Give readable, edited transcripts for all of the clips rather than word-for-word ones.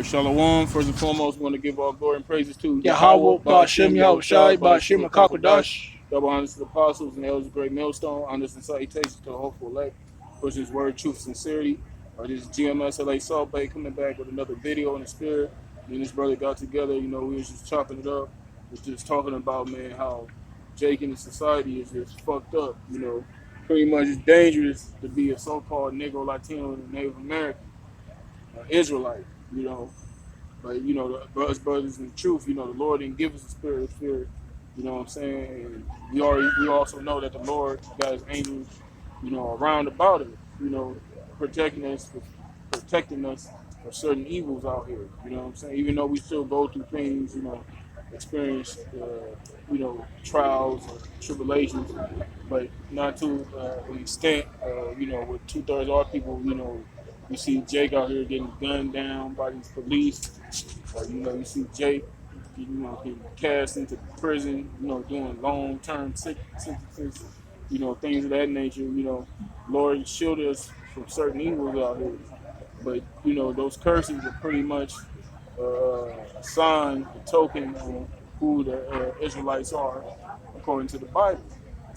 Shalom. First and foremost, we want to give all glory and praises to Yahweh, Yahweh, Ba'ashem, Ba'ashem, Yahushai, Yahushai, Ba'ashem, Ba'ashem, Rakakwadash. Akakwadash. Double honors to the apostles and elders of the great millstone. Honors and salutations to the hopeful elect. Push his word, truth, sincerity. This is GMS LA Salt Bay coming back with another video in the spirit. Me and this brother got together. We was just chopping it up. Was just talking about, man, how Jake in the society is just fucked up. Pretty much it's dangerous to be a so-called Negro, Latino, and Native American, Israelite. You know, But us brothers in the truth, the Lord didn't give us a spirit of fear. You know what I'm saying? And we also know that the Lord got his angels, around about us, protecting us from certain evils out here. You know what I'm saying? Even though we still go through things, experience trials or tribulations, but not to an extent, with 2/3 of our people, you see Jake out here getting gunned down by these police. You see Jake, getting cast into prison, doing long-term sentences, things of that nature. Lord shield us from certain evils out here. But, those curses are pretty much a sign, a token on who the Israelites are according to the Bible.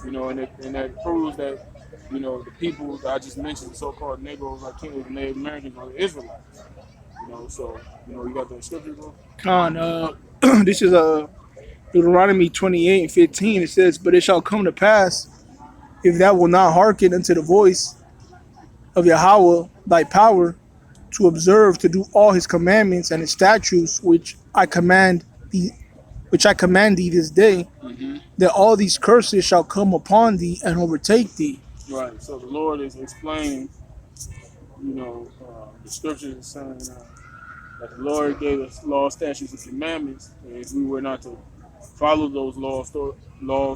And that proves that, the people that I just mentioned, so-called Negroes, Latinos, and Native Americans, are the Israelites. So, you got the scripture, bro? Khan, this is Deuteronomy 28:15. It says, "But it shall come to pass, if thou wilt not hearken unto the voice of Yahweh thy power, to observe to do all his commandments and his statutes, which I command thee this day, that all these curses shall come upon thee and overtake thee." Right. So the Lord is explaining, the scriptures is saying that the Lord gave us law, statutes, and commandments, and if we were not to follow those laws,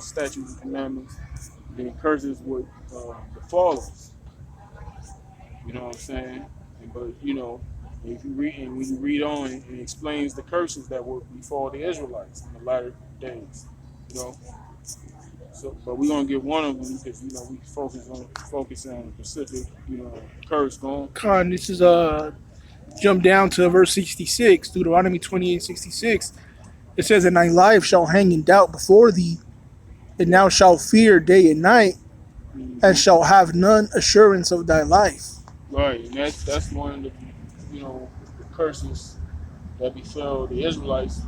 statutes, and commandments, then curses would befall us. You know what I'm saying? But if you read, and when you read on, it explains the curses that will befall the Israelites in the latter days. You know. So, but we're gonna get one of them because we focus on the specific curse going. Khan, this is jump down to verse 66, Deuteronomy 28:66. It says, "And thy life shall hang in doubt before thee, and thou shalt fear day and night, and shall have none assurance of thy life." Right, and that's one of the the curses that befell the Israelites.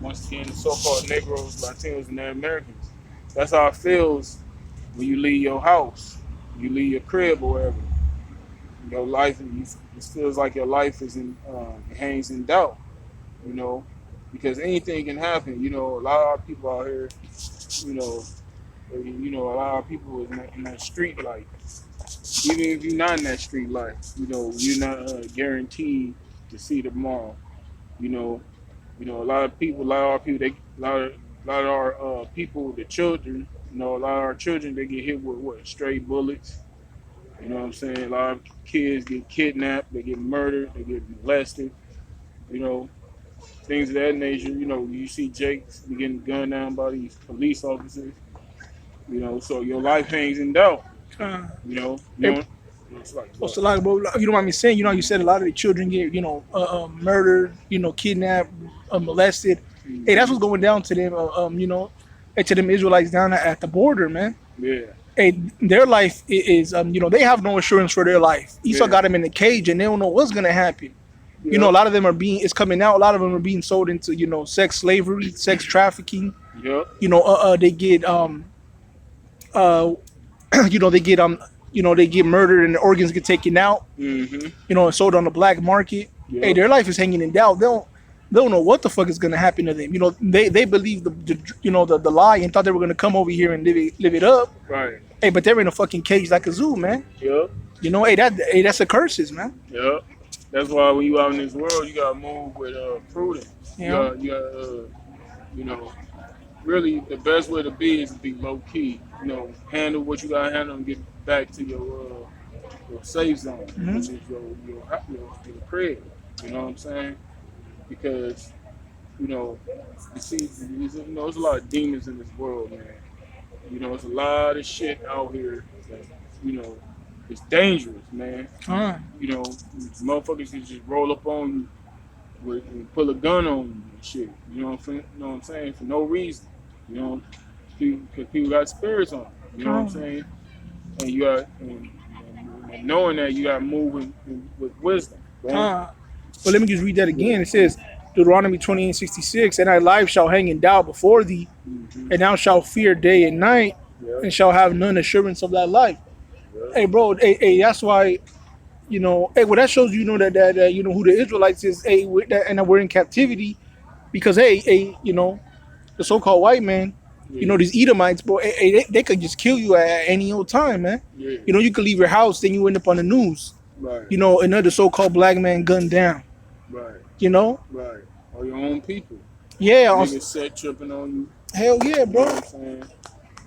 Once again, the so-called Negroes, Latinos, and Native Americans. That's how it feels when you leave your house, you leave your crib or wherever. Your life, it feels like your life is it hangs in doubt. You know, because anything can happen. A lot of people out here, you know, a lot of people in that street life. Even if you're not in that street life, you're not guaranteed to see tomorrow. You know, a a lot of our people, a lot of our people, the children, a lot of our children, they get hit with stray bullets. You know what I'm saying? A lot of kids get kidnapped, they get murdered, they get molested. You know, things of that nature. You see Jake getting gunned down by these police officers. So your life hangs in doubt. Uh, You know, you hey, don't. It's like what's what? the like, bro? You don't mind me saying, you said a lot of the children get, murdered, kidnapped, molested. Hey, that's Mm-hmm. what's going down to them, hey, to them Israelites down at the border, man. Yeah, Hey, their life is, they have no assurance for their life. Esau yeah, got them in the cage, and they don't know what's gonna happen. A yep, lot of them it's coming out. A lot of them are being sold into, sex slavery, sex trafficking. yep. They get, uh, they get, they get murdered and the organs get taken out, Mm-hmm. and sold on the black market. Hey, Yep. their life is hanging in doubt. They don't know what the fuck is gonna happen to them. They believe the lie and thought they were gonna come over here and live it up. Right. Hey, but they're in a fucking cage like a zoo, man. Yep. That's a curses, man. Yep. That's why when you out in this world, you gotta move with prudence. You know, You got you know, really the best way to be is to be low key. Handle what you gotta handle and get back to your safe zone, which is your crib. You know what I'm saying? Because you see, there's a lot of demons in this world, man. It's a lot of shit out here that you know it's dangerous, man. uh, Motherfuckers can just roll up on you pull a gun on you and shit. You know what I'm saying? For no reason. You know, because people got spirits on them. You know what I'm Con, saying? And you got and knowing that you got to move with wisdom. Boom. con. But let me just read that again. It says Deuteronomy 28:66, and thy life shall hang in doubt before thee, Mm-hmm. and thou shalt fear day and night, Yep. and shall have none assurance of thy life. Yep. Hey, bro, hey, that's why, hey, well, that shows that you know who the Israelites is, hey, and that we're in captivity because, hey, the so-called white man, Yeah. these Edomites, bro, they could just kill you at any old time, man. Yeah. You could leave your house, then you end up on the news. Right. Another so-called black man gunned down. Right. You know, Right. Or your own people. yeah, Niggas set tripping on you. hell yeah, You know bro. what I'm saying?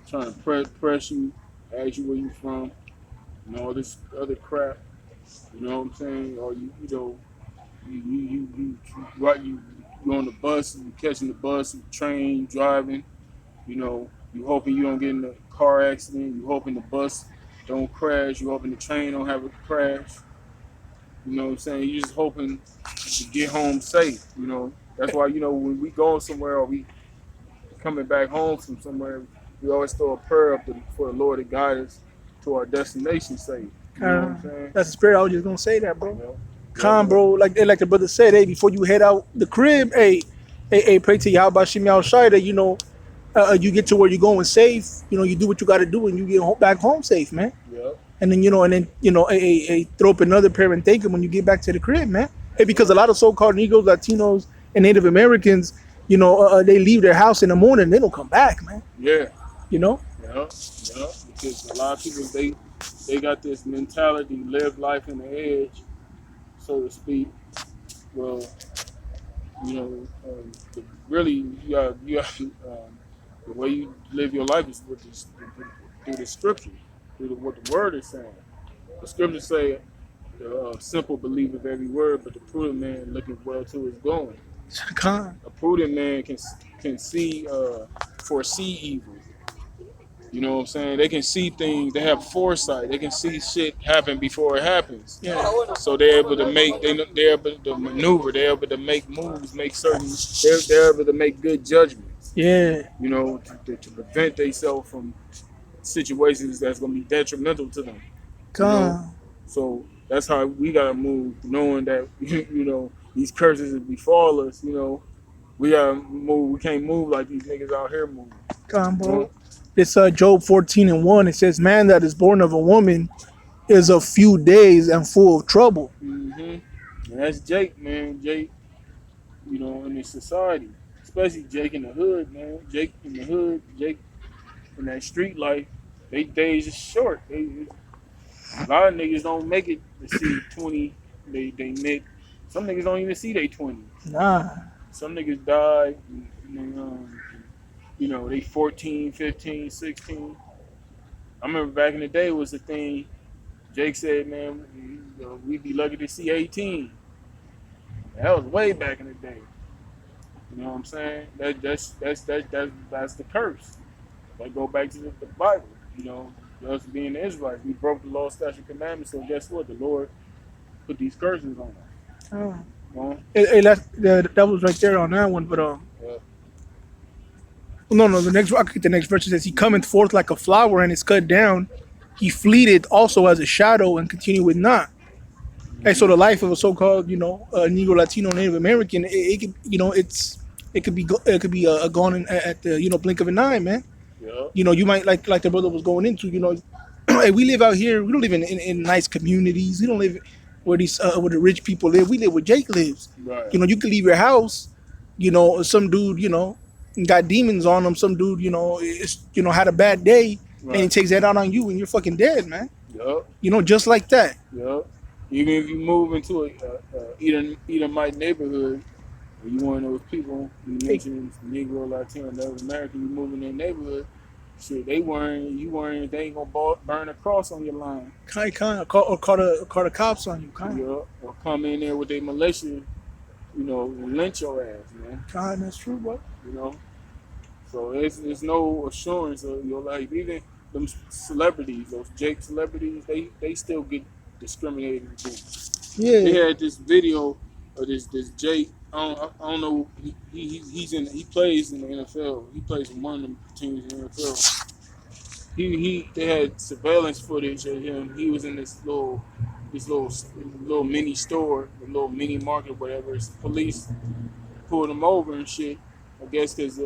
Trying to press you, ask you where you from, and all this other crap. You know what I'm saying? Or you on the bus, you catching the bus, the train, driving. You hoping you don't get in a car accident. You hoping the bus don't crash. You hoping the train don't have a crash. You know what I'm saying? You just hoping to get home safe. That's why when we going somewhere or we coming back home from somewhere, we always throw a prayer up for the Lord to guide us to our destination safe. You know what I'm saying? That's the spirit. I was just gonna say that, bro. You know? Con, bro, like the brother said, hey, before you head out the crib, hey, pray to Yahweh Shem Shai that you get to where you're going safe. You do what you got to do, and you get back home safe, man. Yep. And then hey, throw up another prayer and thank him when you get back to the crib, man. Hey, because a lot of so-called Negroes, Latinos, and Native Americans, they leave their house in the morning, they don't come back, man. Yeah. You know? Yep. Because a lot of people they got this mentality, live life in the edge, so to speak. Well, really, the way you live your life is through the scripture, through what the word is saying. The scriptures say, the simple believeth every word, but the prudent man looketh well to his going. Con. A prudent man can foresee evil. You know what I'm saying? They can see things. They have foresight. They can see shit happen before it happens. Yeah. So they're able to they're able to maneuver. They're able to make moves, They're able to make good judgments. Yeah. To prevent themselves from situations that's gonna be detrimental to them. Con. So that's how we gotta move, knowing that these curses that befall us. We gotta move. We can't move like these niggas out here moving. Con, bro. It's Job 14:1. It says, "Man that is born of a woman is of few days and full of trouble." And that's Jake, man. Jake, in this society, especially Jake in the hood, man. Jake in the hood, Jake in that street life. They days is short. A lot of niggas don't make it to see 20. They make. Some niggas don't even see they 20. Nah. Some niggas die. They 14, 15, 16. I remember back in the day was the thing. Jake said, man, we'd be lucky to see 18. That was way back in the day. You know what I'm saying? That's the curse. That go back to the Bible. Us being the Israelites, we broke the law, statute, commandments. So guess what? The Lord put these curses on us. Hey, that was right there on that one, but Yeah. no, the next I could get the next verse. It says, "He cometh forth like a flower and is cut down. He fleeteth also as a shadow and continueth not." Hey, so the life of a so-called, Negro, Latino, Native American, it could, it could be gone at the blink of an eye, man. Yeah. You might like the brother was going into. Hey, we live out here. We don't live in nice communities. We don't live where where the rich people live. We live where Jake lives. Right. You could leave your house. Some dude, got demons on him. Some dude, had a bad day, Right. and he takes that out on you, and you're fucking dead, man. Yep. Just like that. Yep. Even if you move into a Edomite neighborhood, or you one of those people you mentioned, Negro, Latino, Native American, you move in their neighborhood, shit, they ain't gonna burn a cross on your line. Or call the cops on you. Or come in there with their militia, and lynch your ass, man. That's true, bro. So there's no assurance of your life. Even them celebrities, those Jake celebrities, they still get discriminated against. Yeah. They had this video of this Jake I don't know. He plays in the NFL. He plays for one of the teams in the NFL. They had surveillance footage of him. He was in this little mini store, a little mini market, whatever. Police pulled him over and shit. I guess because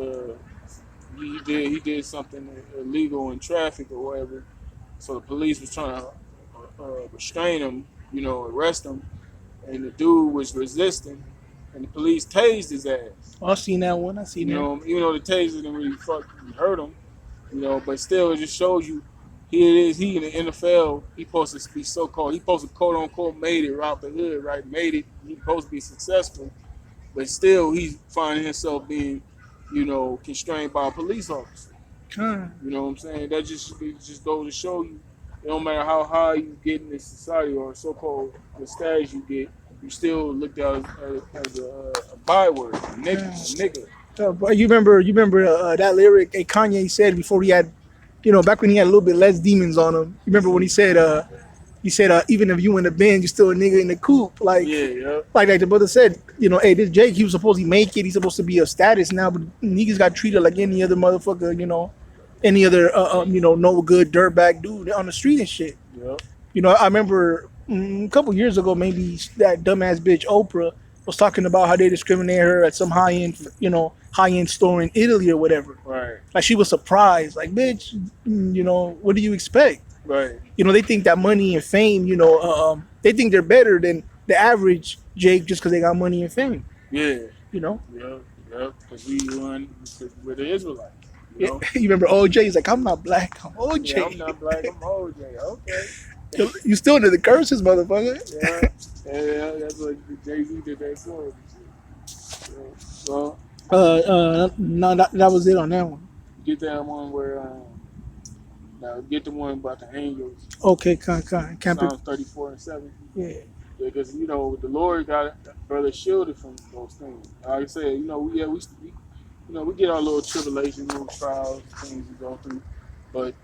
he did something illegal in traffic or whatever. So the police was trying to restrain him, arrest him, and the dude was resisting, and the police tased his ass. I seen that one. I seen that. Even though the taser didn't really fucking hurt him, but still it just shows you here it is. He in the NFL. He supposed to be so-called. He supposed to quote unquote made it out the hood, right? Made it. He supposed to be successful, but still he's finding himself being, constrained by a police officer. Con. You know what I'm saying? That just goes to show you, it don't matter how high you get in this society or so-called the status you get, you still looked at as a byword, a nigga. But you remember that lyric Kanye said before he had, back when he had a little bit less demons on him. You remember when he said, even if you in the band, you're still a nigga in the coop. Like, Yeah. like the brother said, hey, this Jake, he was supposed to make it. He's supposed to be a status now, but niggas got treated like any other motherfucker, any other, no good dirtbag dude on the street and shit. Yeah. I remember a couple years ago, maybe that dumbass bitch Oprah was talking about how they discriminate her at some high-end store in Italy or whatever. Right. Like she was surprised, like, bitch, what do you expect? Right. They think that money and fame, they think they're better than the average Jake just because they got money and fame. Yeah. Yeah. Because we're the Israelites. You remember OJ? He's like, I'm not black, I'm OJ. Yeah, I'm not black, I'm OJ. Okay. You still under the curses, motherfucker. Yeah, that's what Jay-Z did that song. So, No, that was it on that one. get that one where, now get the one about the angels. Okay, Can't Psalms 34:7. Yeah. Because the Lord got brother shielded from those things. Like I said, we get our little tribulations, little trials, things we go through, but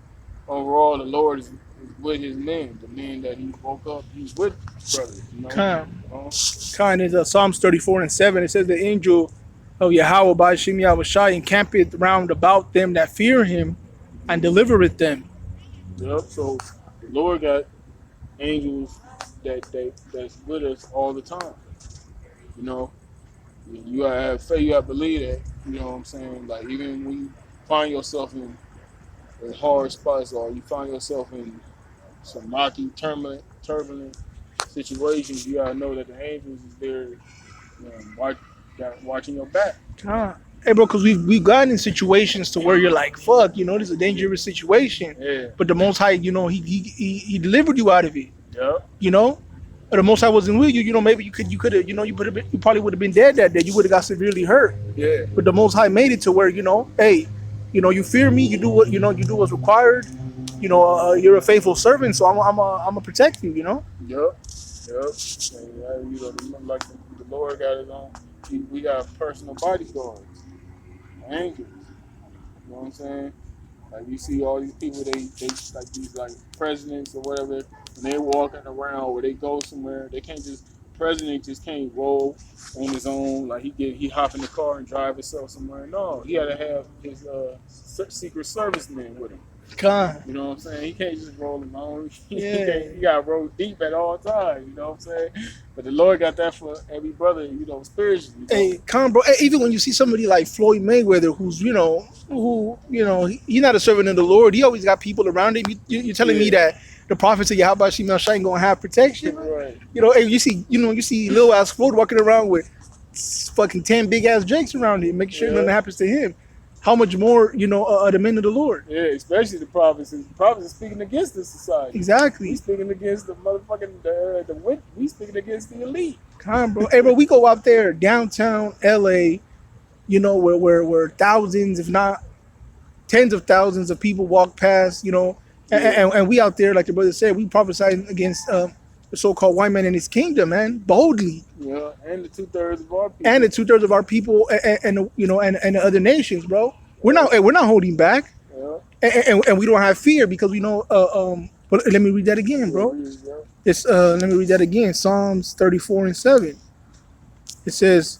overall, the Lord is with His men. The men that He woke up, He's with brothers. Kind is Psalms 34:7. It says the angel of Yahweh by Shem Yahushai encampeth round about them that fear Him, and delivereth them. Yep. So the Lord got angels that's with us all the time. You gotta have faith. You gotta believe that. You know what I'm saying? Like even when you find yourself in hard spots, or you find yourself in some rocky, turbulent situations, you gotta know that the angels is there, watching your back. Hey, bro, because we've gotten in situations to where you're like, fuck, this is a dangerous situation. Yeah. But the Most High, he delivered you out of it. Yeah. But the Most High wasn't with you. Maybe you probably would have been dead that day. You would have got severely hurt. Yeah. But the Most High made it to where, hey, you fear me. You do what you do what's required. You're a faithful servant, so I'm gonna protect you. Yep. And, like the Lord got His own. We got personal bodyguards, angels. You know what I'm saying? Like you see all these people, they like these like presidents or whatever, and they're walking around or they go somewhere. They can't just president just can't roll on his own. Like he hop in the car and drive himself somewhere. No, he had to have his Secret Service men with him. You know what I'm saying? He can't just roll alone. Yeah. He got to roll deep at all times. You know what I'm saying? But the Lord got that for every brother, spiritually. Hey, bro. Hey, even when you see somebody like Floyd Mayweather, who's he's not a servant of the Lord. He always got people around him. You're telling me that the prophets of Yahweh Shemel Shai ain't gonna have protection? Right. Hey, you see Lil ass Floyd walking around with fucking 10 big ass Jakes around him, making sure nothing happens to him. How much more, the men of the Lord? Yeah, especially the prophets. The prophets are speaking against this society. Exactly. He's speaking against the motherfucking the wit. He's speaking against the elite. Bro. Hey, bro, we go out there downtown LA, where thousands, if not tens of thousands of people walk past, and we out there, like the brother said, we prophesy against the so-called white man and his kingdom, man, boldly. Yeah, and the 2/3 of our people. And the 2/3 of our people, and the other nations, bro. We're not holding back. Yeah. And we don't have fear because we know. But let me read that again, bro. Let me read that again. Psalms 34:7. It says,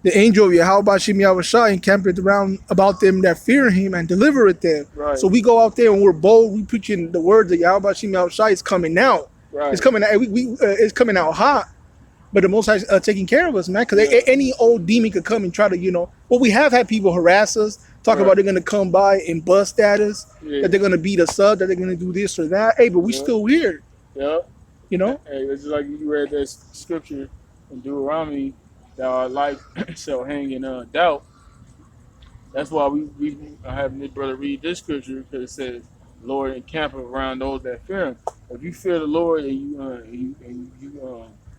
the angel of Yahweh Shem Yahushua encampeth around about them that fear him and delivereth them. Right. So we go out there and we're bold. We preaching the words of Yahweh Shem Yahushua. It's coming out. Right. It's coming out. It's coming out hot. But the Most High is taking care of us, man. Because any old demon could come and try to, well, we have had people harass us, talk about they're going to come by and bust at us, that they're going to beat us up, that they're going to do this or that. Hey, but we still here. Yeah. You know? Hey, it's just like you read that scripture in Deuteronomy that our life shall hang in doubt. That's why we are having this brother read this scripture, because it says, Lord encamp around those that fear him. If you fear the Lord and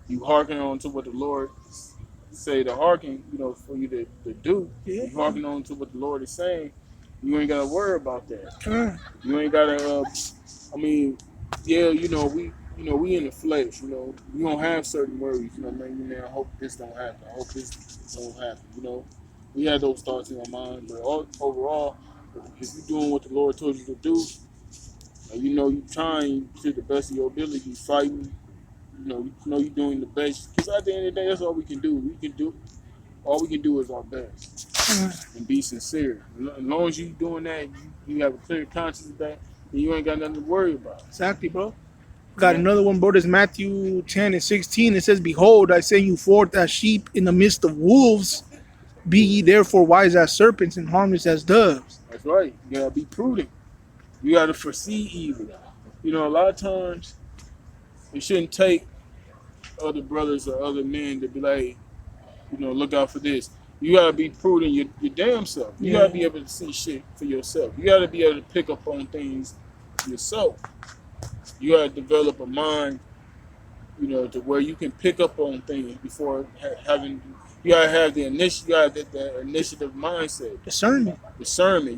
you hearken on to what the Lord say to hearken, for you to do, you hearken on to what the Lord is saying, you ain't gotta worry about that. You ain't gotta we in the flesh, we don't have certain worries, man, I hope this don't happen, I hope this don't happen, we have those thoughts in our mind, but overall, if you're doing what the Lord told you to do, and you're trying to the best of your ability, you fighting, you're doing the best, because at the end of the day, that's all we can do. All we can do is our best and be sincere. As long as you're doing that, you have a clear conscience of that, and you ain't got nothing to worry about. Exactly, bro. Got another one, bro. This Matthew 10:16. It says, "Behold, I send you forth as sheep in the midst of wolves. Be ye therefore wise as serpents and harmless as doves." That's right. You gotta be prudent. You gotta foresee evil. A lot of times it shouldn't take other brothers or other men to be like, look out for this. You gotta be prudent your damn self. You gotta be able to see shit for yourself. You gotta be able to pick up on things yourself. You gotta develop a mind, to where you can pick up on things before having. You gotta have the initiative mindset. Discernment.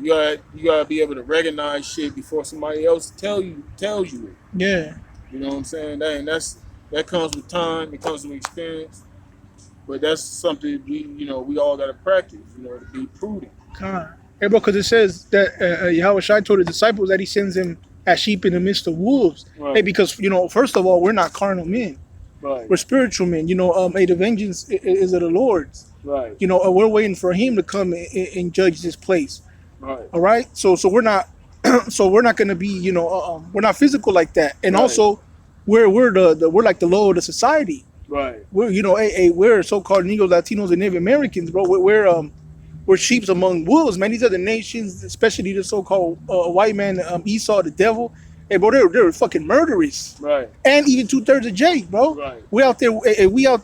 You gotta be able to recognize shit before somebody else tells you it. Yeah. You know what I'm saying? That comes with time. It comes with experience. But that's something we all gotta practice. To be prudent. Hey, bro, because it says that Yahweh Shai told his disciples that he sends them as sheep in the midst of wolves. Right. Hey, because first of all, we're not carnal men. Right. We're spiritual men. The vengeance is of the Lord's. Right. We're waiting for him to come and judge this place. Right. All right. So we're not. So we're not gonna be. We're not physical like that. And also, we're like the low of the society. Right. We're so-called Negros, Latinos, and Native Americans, bro. We're sheep among wolves, man. These other nations, especially the so-called white man, Esau, the devil. Hey, bro, they're fucking murderers. Right. And even 2/3 of Jake, bro. Right. We out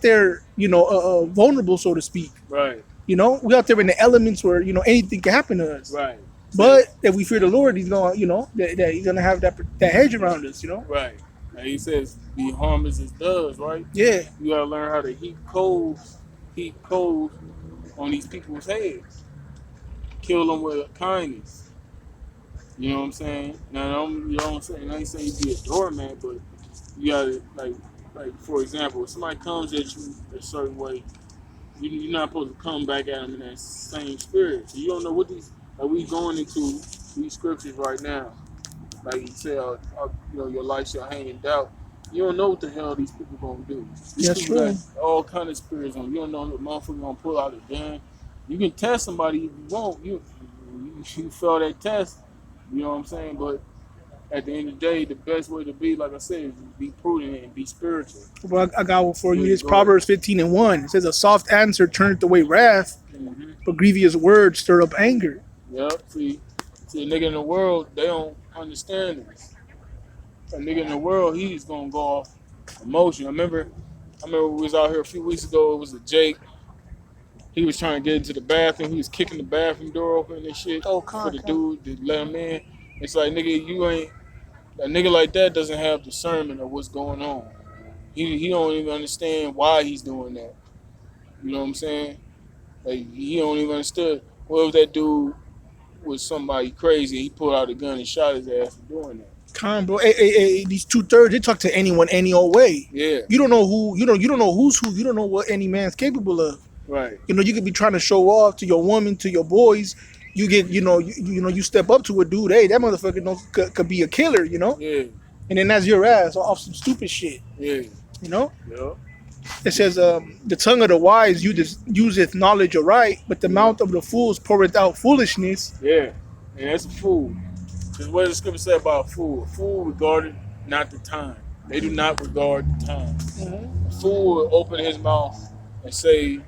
there, vulnerable, so to speak. Right. We out there in the elements where, anything can happen to us. Right. But if we fear the Lord, he's going to, that he's going to have that hedge around us, Right. And he says, be harmless as doves, right? Yeah. You got to learn how to heap coals on these people's heads. Kill them with kindness. You know what I'm saying? Now, I ain't saying you be a doormat, but you gotta, like for example, if somebody comes at you a certain way, you're not supposed to come back at them in that same spirit. So you don't know what we going into these scriptures right now. Like you said, your life shall hang in doubt. You don't know what the hell these people gonna do. These people got all kind of spirits on. You don't know if the motherfucker gonna pull out a gun. You can test somebody if you want. You fail that test. You know what I'm saying? But at the end of the day, the best way to be, like I said, is be prudent and be spiritual. Well, I got one for you. It's Proverbs 15:1. It says, "A soft answer turneth away wrath, but grievous words stir up anger." Yep. See, a nigga in the world, they don't understand this. A nigga in the world, he's gonna go off emotion. I remember we was out here a few weeks ago. It was a Jake. He was trying to get into the bathroom. He was kicking the bathroom door open and shit for the dude to let him in. It's like, nigga, a nigga like that doesn't have discernment of what's going on. He don't even understand why he's doing that. You know what I'm saying? Like, he don't even understand. What if that dude was somebody crazy? He pulled out a gun and shot his ass for doing that. Bro. Hey, these 2/3, they talk to anyone any old way. Yeah. You don't know who. You don't know who's who. You don't know what any man's capable of. Right. You could be trying to show off to your woman, to your boys. You get, you step up to a dude. Hey, that motherfucker could be a killer. Yeah. And then that's your ass off some stupid shit. Yeah. Yeah. It says, the tongue of the wise useth knowledge aright, but the Yeah. mouth of the fools poureth out foolishness. Yeah. And that's a fool. Because what does the scripture say about a fool? A fool regarded not the time. They do not regard the time. A fool will open his mouth and say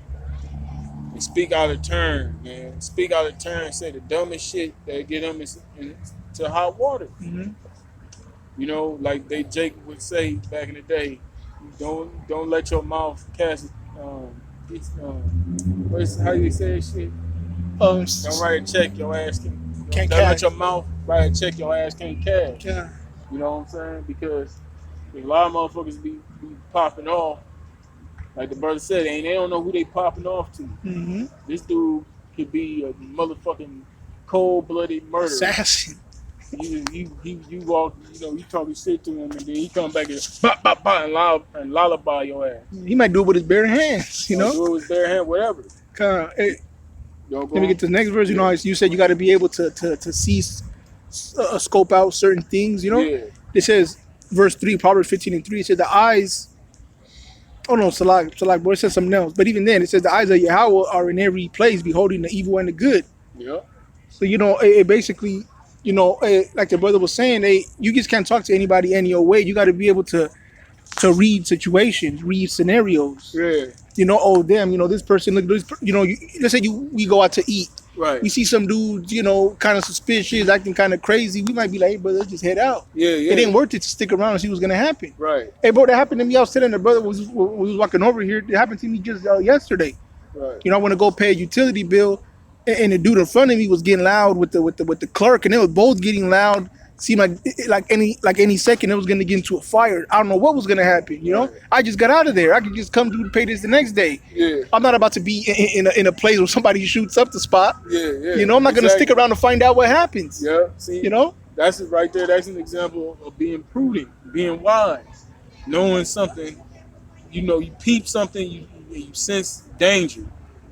and speak out of turn, man. Speak out of turn, say the dumbest shit that get them into hot water. Mm-hmm. You know, like Jake would say back in the day, don't let your mouth cast how you say shit? Don't write a check your ass Can't don't let catch. your mouth write a check your ass can't cash. Yeah. You know what I'm saying? Because a lot of motherfuckers be popping off. Like the brother said, and they don't know who they popping off to. Mm-hmm. This dude could be a motherfucking cold-blooded murderer. Assassin. You walk, you talking shit to him, and then he come back and bop, bop, bop, and lullaby your ass. He might do it with his bare hands, you know? Do it with his bare hand, whatever. Hey, Yo, let me get to the next verse. You know, you said you got to be able to see, scope out certain things, you know? Yeah. It says, verse 3, Proverbs 15:3, it says, the eyes, oh no, Salak, boy, it says something else. But even then, it says, the eyes of Yahweh are in every place, beholding the evil and the good. Yeah. So, you know, it basically, you know, like the brother was saying, you just can't talk to anybody any old way. You got to be able to read situations, read scenarios. Yeah. You know, oh damn, you know this person. Look, you know, let's say we go out to eat. Right. We see some dudes, you know, kind of suspicious, acting kind of crazy. We might be like, hey, brother, let's just head out. Yeah. It ain't worth it to stick around and see what's gonna happen. Right. Hey, bro, that happened to me. I was telling the brother we was walking over here. It happened to me just yesterday. Right. You know, I want to go pay a utility bill, and the dude in front of me was getting loud with the clerk, and they were both getting loud. Seemed like any second it was gonna get into a fire. I don't know what was gonna happen. You know, Right. I just got out of there. I could just come to pay this the next day. Yeah. I'm not about to be in a place where somebody shoots up the spot. Yeah. You know, I'm not gonna stick around to find out what happens. Yeah. See. You know. That's it right there. That's an example of being prudent, being wise, knowing something. You know, you peep something, you sense danger,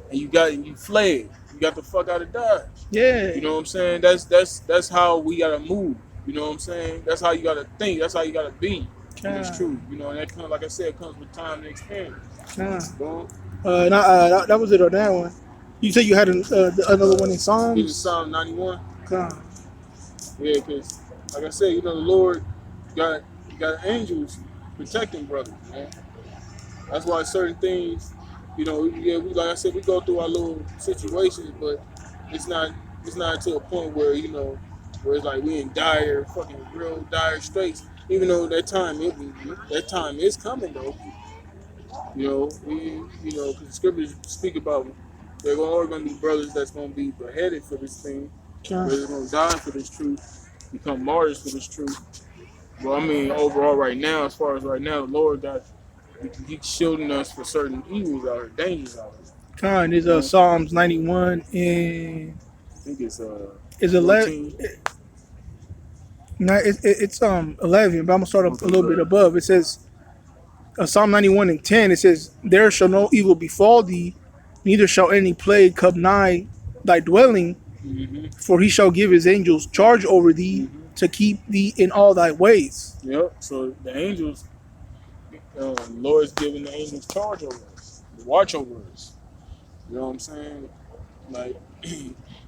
and you fled. You got the fuck out of Dodge. Yeah. You know what I'm saying? That's how we gotta move. You know what I'm saying? That's how you gotta think. That's how you gotta be. And it's true. You know, and that comes, like I said, comes with time and experience. Boom. That was it on that one. You said you had another one in This is Psalms. Psalm 91. God. Yeah, because like I said, the Lord got angels protecting brothers, man. That's why certain things, we like I said, we go through our little situations, but it's not to a point where where it's like we in real dire straits. Even though that time is coming though. Because the scriptures speak about there are always going to be brothers that's going to be beheaded for this thing. Brothers going to die for this truth, become martyrs for this truth. Well, I mean, overall, right now, as far as right now, the Lord He's shielding us for certain evils out here, dangers out here. Con is Psalms 91 and I think it's is 11. No, it's 11, but I'm gonna start up a little bit above. It says Psalm 91 and 10. It says, "There shall no evil befall thee, neither shall any plague come nigh thy dwelling. Mm-hmm. For he shall give his angels charge over thee to keep thee in all thy ways." Yep. So the angels, the Lord's giving the angels charge over us, watch over us. You know what I'm saying? Like,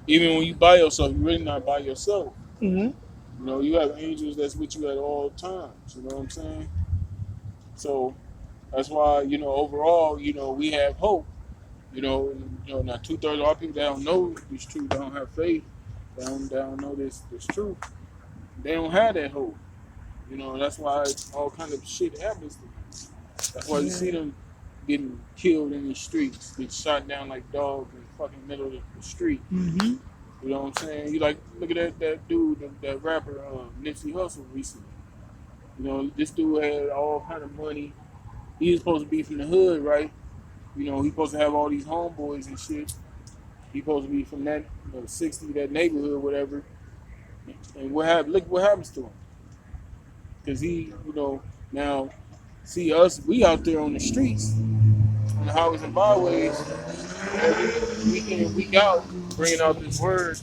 even when you by yourself, you're really not by yourself. Mm-hmm. You have angels that's with you at all times. You know what I'm saying? So that's why, overall, we have hope. Now 2/3 of our people that don't know this truth, they don't have faith, they don't know this truth. They don't have that hope. That's why all kind of shit happens to them. That's why you see them getting killed in the streets, get shot down like dogs in the fucking middle of the street. Mm-hmm. You know what I'm saying? You look at that dude, that rapper, Nipsey Hussle recently. This dude had all kind of money. He was supposed to be from the hood, right? He's supposed to have all these homeboys and shit. He's supposed to be from that 60, that neighborhood, whatever. And what happened? Look what happens to him. Because he, now see us, we out there on the streets, on the highways and byways, week in and week out, bringing out this word.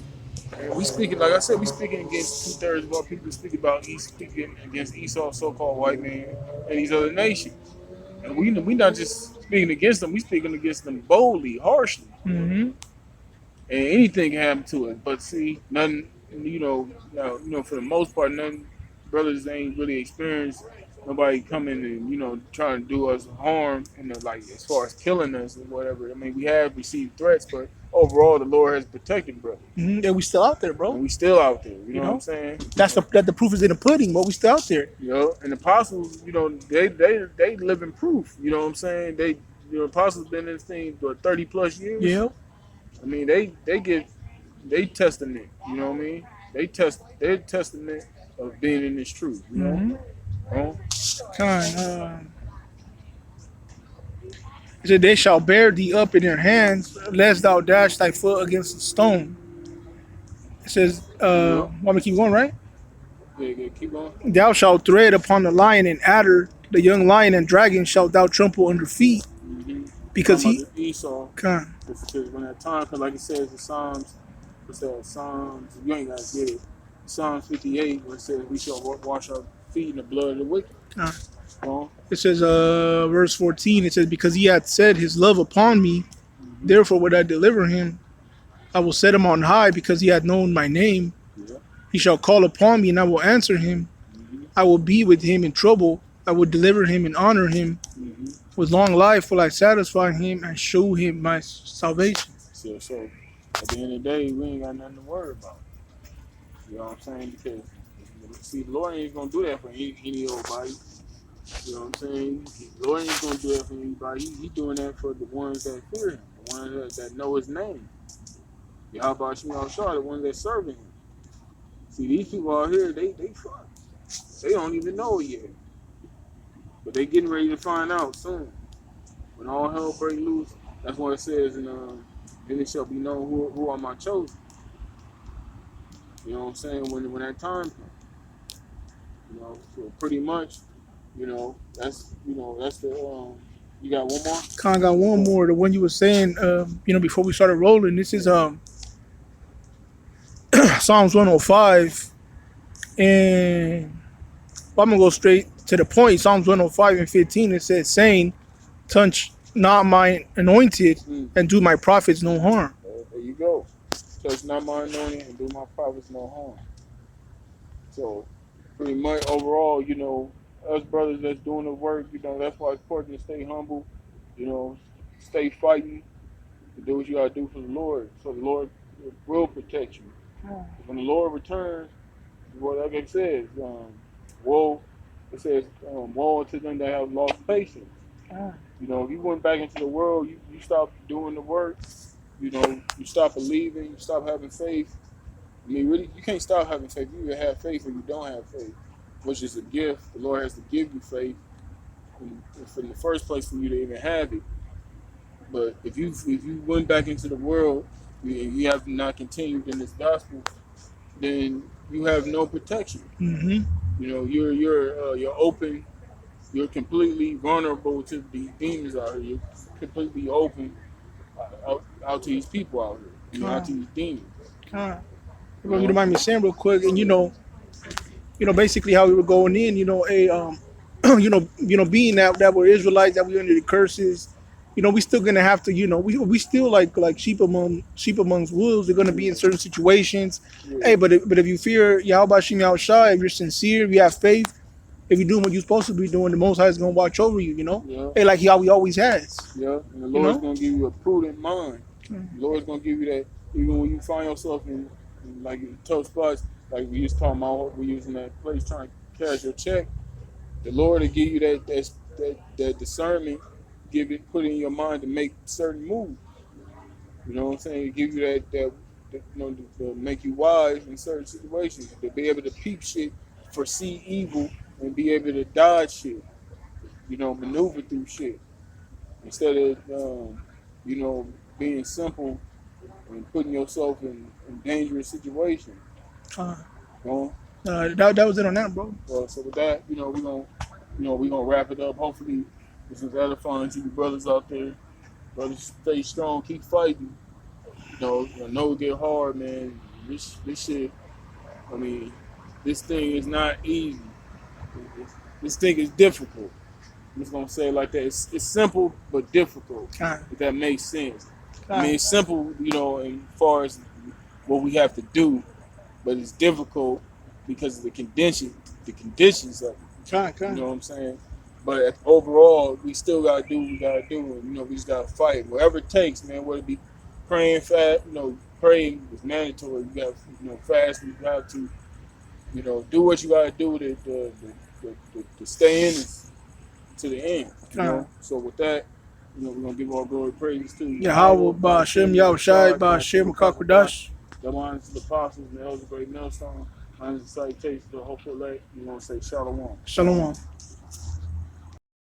And we speaking, like I said, we speaking against 2/3 of our people speaking against Esau, so-called white man, and these other nations. And we not just speaking against them, we speaking against them boldly, harshly. Mm-hmm. And anything can happen to us. But see, nothing, for the most part, none brothers ain't really experienced nobody coming and trying to do us harm and like as far as killing us or whatever. I mean, we have received threats, but overall, the Lord has protected brothers, Mm-hmm. And we still out there, and bro. we still out there. You You know what I'm know, saying? that the proof is in the pudding, but we still out there. And the apostles, they live in proof. You know what I'm saying? Apostles been in this thing for 30 plus years. Yeah. I mean, they get they testament. You know what I mean? Their testament of being in this truth. You know? Mm-hmm. Huh? Kind. It said, they shall bear thee up in their hands, lest thou dash thy foot against a stone. It says, Yep. want me to keep going, right? Yeah, keep going. Thou shalt tread upon the lion and adder, the young lion and dragon shalt thou trample under feet, Mm-hmm. because Talking he. about the Esau. Kind. Because when that time, because like it says in Psalms, what's that? Psalms, you ain't got to get it. Psalms 58, where it says, we shall wash our feet in the blood of the wicked. Kind. Huh? It says, verse 14, it says, because he hath set his love upon me, Mm-hmm. therefore would I deliver him. I will set him on high because he hath known my name. Yeah. He shall call upon me and I will answer him. Mm-hmm. I will be with him in trouble. I will deliver him and honor him. Mm-hmm. With long life will I satisfy him and show him my salvation. So at the end of the day, we ain't got nothing to worry about. You know what I'm saying? Because see, the Lord ain't gonna do that for any old body. You know what I'm saying? The Lord ain't gonna do that for anybody. He doing that for the ones that fear him, the ones that know his name. How about you, the ones that serve him? See, these people out here, they fuck. They don't even know it yet. But they getting ready to find out soon. When all hell break loose, that's what it says in then it shall be known who are my chosen. You know what I'm saying? When that time comes. So pretty much, that's the you got one more? Con got one more. The one you were saying, before we started rolling. This is Psalms 105, and I'm gonna go straight to the point. Psalms 105 and 15. It says, saying, touch not my anointed, and do my prophets no harm. There you go. Touch not my anointing and do my prophets no harm. So pretty much overall, us brothers that's doing the work, that's why it's important to stay humble, stay fighting, and do what you gotta do for the Lord. So the Lord will protect you. When the Lord returns, well, like it says, woe to them that have lost patience. If you went back into the world, you stopped doing the work, you stop believing, you stop having faith. I mean, really, you can't stop having faith. You either have faith or you don't have faith, which is a gift. The Lord has to give you faith in the first place for you to even have it. But if you went back into the world and you have not continued in this gospel, then you have no protection. Mm-hmm. You're open. You're completely vulnerable to these demons out here. You're completely open out to these people out here. Out to these demons. If you don't mind me saying real quick, and basically how we were going in, being that we're Israelites, that we're under the curses, we still gonna have to, we still like sheep amongst wolves. They're gonna be in certain situations. Yeah. Hey, but if you fear Yahweh Shem Yahushua, if you're sincere, if you have faith, if you're doing what you're supposed to be doing, the Most High is gonna watch over you. Yeah. Hey, like he always has. Yeah, and the Lord's gonna give you a prudent mind. The Lord's gonna give you that even when you find yourself in like tough spots, like we just talking about, we using that place trying to cash your check. The Lord will give you that discernment, put it in your mind to make certain moves. You know what I'm saying? Give you that to make you wise in certain situations, to be able to peep shit, foresee evil, and be able to dodge shit. Maneuver through shit instead of being simple and putting yourself in dangerous situations. That was it on that, bro. So with that, we gonna wrap it up. Hopefully, this is edifying to you brothers out there. Brothers, stay strong, keep fighting. I know it get hard, man. This shit. I mean, this thing is not easy. This thing is difficult. I'm just gonna say it like that. It's simple but difficult. Kind, If that makes sense. I kind, mean, it's simple, as far as what we have to do, but it's difficult because of the conditions of it. kind, You know kind. what I'm saying? But overall, we still gotta do what we gotta do, and we just gotta fight, whatever it takes, man. Whether it be praying fast, praying is mandatory. You got, fast. You got to, do what you gotta do to stay in it to the end. Kind. So with that, we're gonna give all glory and praise to Yahweh, Ba'ashem, Yahushai, Ba'ashem, Makakwadash. the lines of the apostles and the elders of the great millstone. Lines of salutation to the hopeful elect. We're gonna say shalom. Shalom.